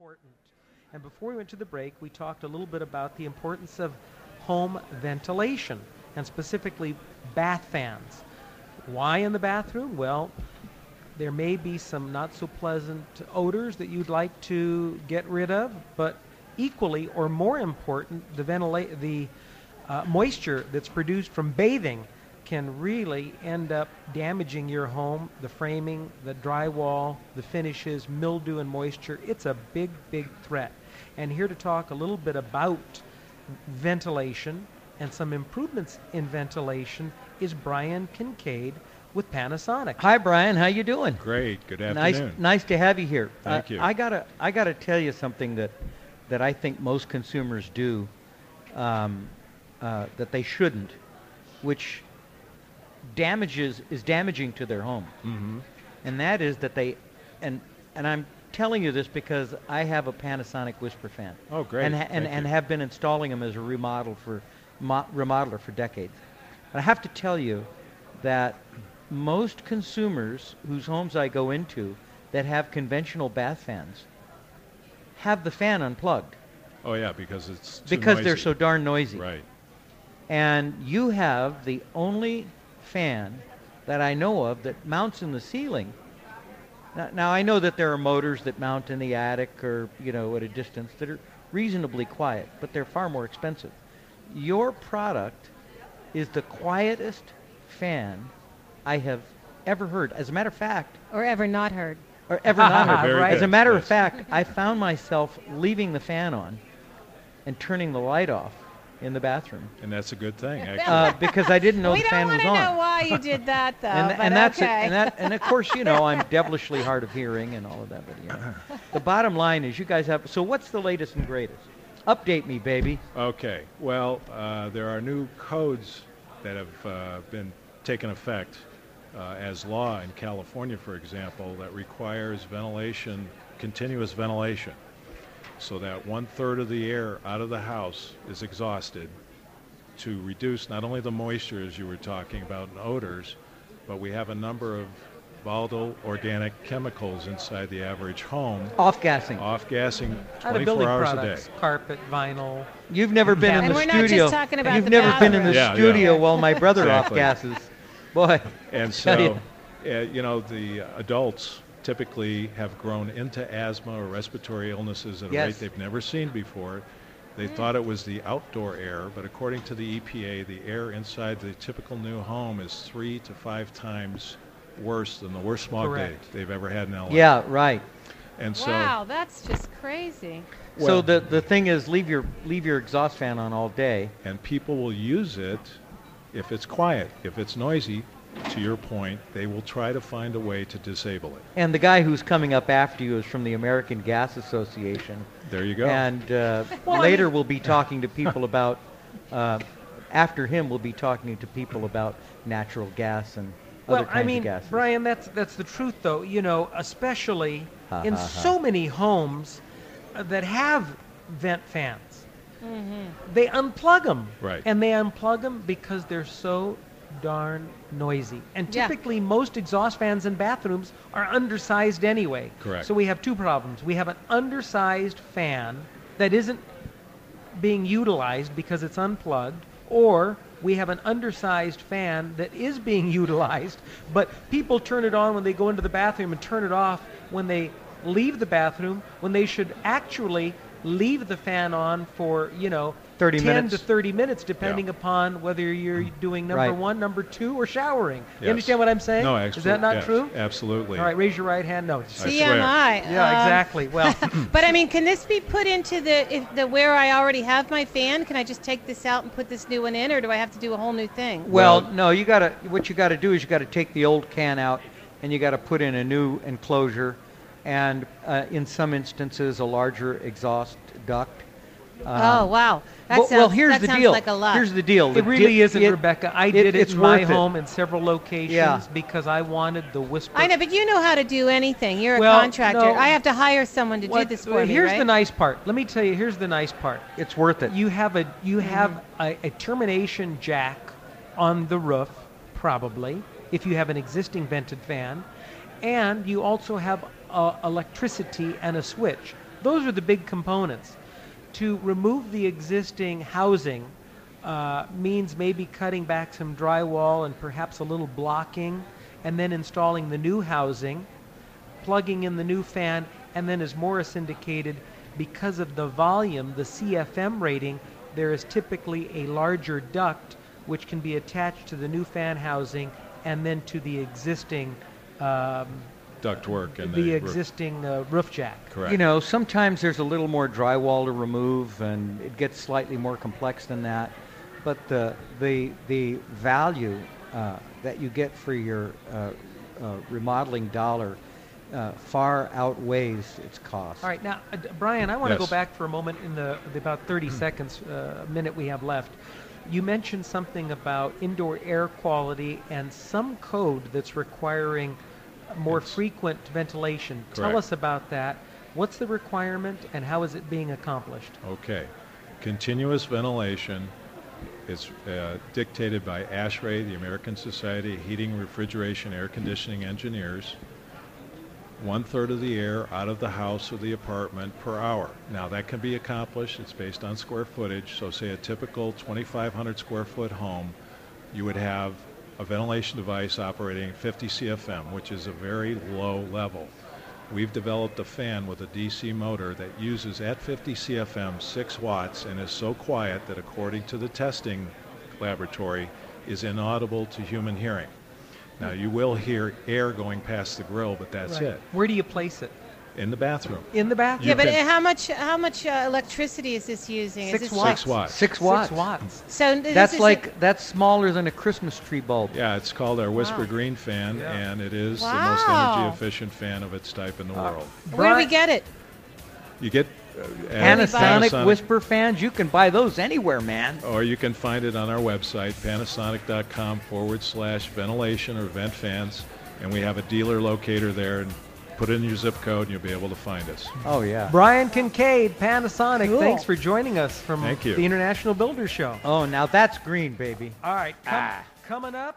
important. And before we went to the break, we talked a little bit about the importance of home ventilation, and specifically bath fans. Why in the bathroom? Well, there may be some not so pleasant odors that you'd like to get rid of, but equally or more important, the moisture that's produced from bathing can really end up damaging your home, the framing, the drywall, the finishes, mildew and moisture. It's a big, big threat. And here to talk a little bit about ventilation and some improvements in ventilation is Brian Kincaid with Panasonic. Hi, Brian. How you doing? Great. Good afternoon. Nice to have you here. Thank you. I gotta tell you something that I think most consumers do that they shouldn't, which is damaging to their home. Mm-hmm. And that is that and I'm telling you this because I have a Panasonic Whisper fan. Oh, great. And have been installing them as a remodeler for decades. And I have to tell you that most consumers whose homes I go into that have conventional bath fans have the fan unplugged. Oh, yeah, because it's too noisy. They're so darn noisy. Right. And you have the only fan that I know of that mounts in the ceiling. Now I know that there are motors that mount in the attic or, at a distance that are reasonably quiet, but they're far more expensive. Your product is the quietest fan I have ever heard. As a matter of fact... Or ever not heard. Or ever not heard. Very Right. good. As a matter of Yes. fact, I found myself leaving the fan on and turning the light off in the bathroom. And that's a good thing, actually. Because I didn't know We the fan was on. don't want to know why you did that, though. And but that's okay. and of course, I'm devilishly hard of hearing and all of that. But the bottom line is, you guys have. So what's the latest and greatest? Update me, baby. Okay. Well, there are new codes that have been taken effect as law in California, for example, that requires ventilation, continuous ventilation, so that 1/3 of the air out of the house is exhausted to reduce not only the moisture, as you were talking about, and odors, but we have a number of volatile organic chemicals inside the average home. Off-gassing. Off-gassing Out of 24 building hours products, a day. carpet, vinyl. You've never been in And the we're studio. not just talking about You've the never been in the bathroom. Yeah, studio yeah. while my brother Exactly. off-gasses. Boy. And tell so, you. the adults typically have grown into asthma or respiratory illnesses at a Yes. rate they've never seen before. They thought it was the outdoor air, but according to the EPA, the air inside the typical new home is 3 to 5 times worse than the worst smog day Correct. they've ever had in LA. Yeah, right. And so, Wow, that's just crazy. So well, the thing is, leave your exhaust fan on all day. and people will use it if it's quiet. If it's noisy, to your point, they will try to find a way to disable it. And the guy who's coming up after you is from the American Gas Association. There you go. And later we'll be talking to people about, after him we'll be talking to people about natural gas and other kinds of gases. Brian, that's the truth, though. Especially in so many homes that have vent fans. Mm-hmm. They unplug them. Right. And they unplug them because they're so darn noisy. And Yeah. typically most exhaust fans in bathrooms are undersized anyway. Correct. So we have two problems. We have an undersized fan that isn't being utilized because it's unplugged, or we have an undersized fan that is being utilized, but people turn it on when they go into the bathroom and turn it off when they leave the bathroom, when they should actually leave the fan on for 30 10 minutes. to 30 minutes, depending Yeah. upon whether you're doing number Right. 1, number 2, or showering. You Yes. understand what I'm saying? No, actually, Is that not yes, true? Absolutely. All right, raise your right hand. No. I swear. TMI. Yeah, exactly. Well, But I mean, can this be put into the where I already have my fan? Can I just take this out and put this new one in, or do I have to do a whole new thing? Well, no, what you gotta do is you gotta take the old can out and you gotta put in a new enclosure, and in some instances a larger exhaust duct. Oh wow, that sounds, here's that the sounds deal. like a lot. Here's the deal. it really isn't, Rebecca. I did it it's in my worth it. home in several locations Yeah. because I wanted the whisper. I know, but you know how to do anything. You're Well, a contractor. no. I have to hire someone to do this for me, Here's right? the nice part. Let me tell you. Here's the nice part. It's worth it. You have a termination jack on the roof, probably, if you have an existing vented fan, and you also have electricity and a switch. those are the big components. To remove the existing housing means maybe cutting back some drywall and perhaps a little blocking, and then installing the new housing, plugging in the new fan, and then, as Morris indicated, because of the volume, the CFM rating, there is typically a larger duct which can be attached to the new fan housing and then to the existing ductwork and the roof. existing roof jack. Correct. You know, sometimes there's a little more drywall to remove, and it gets slightly more complex than that. But the value that you get for your remodeling dollar far outweighs its cost. All right, now, Brian, I want to Yes. go back for a moment in the about 30 seconds, minute we have left. You mentioned something about indoor air quality and some code that's requiring more frequent ventilation. Tell Correct. us about that. What's the requirement and how is it being accomplished? Okay. Continuous ventilation is dictated by ASHRAE, the American Society of Heating, Refrigeration, Air Conditioning Engineers. 1/3 of the air out of the house or the apartment per hour. Now that can be accomplished. It's based on square footage. So say a typical 2,500 square foot home, you would have a ventilation device operating at 50 CFM, which is a very low level. We've developed a fan with a DC motor that uses at 50 CFM 6 watts and is so quiet that, according to the testing laboratory, is inaudible to human hearing. Now you will hear air going past the grill, but that's Right. it. Where do you place it? In the bathroom. In the bathroom? Yeah, but can- how much electricity is this using? Is 6 this watts. 6 watts. 6 watts. 6 watts. So this That's is like that's smaller than a Christmas tree bulb. Yeah, it's called our Whisper Wow. Green fan, Yeah. and it is the most Wow. energy efficient fan of its type in the world. where do we get it? You get at Panasonic Whisper fans, you can buy those anywhere, man. or you can find it on our website, panasonic.com/ventilation or vent fans, and we have a dealer locator there, and put in your zip code and you'll be able to find us. Oh yeah. Brian Kincaid, Panasonic, Cool. thanks for joining us from Thank you. the International Builders Show. Oh, now that's green, baby. All right, coming up,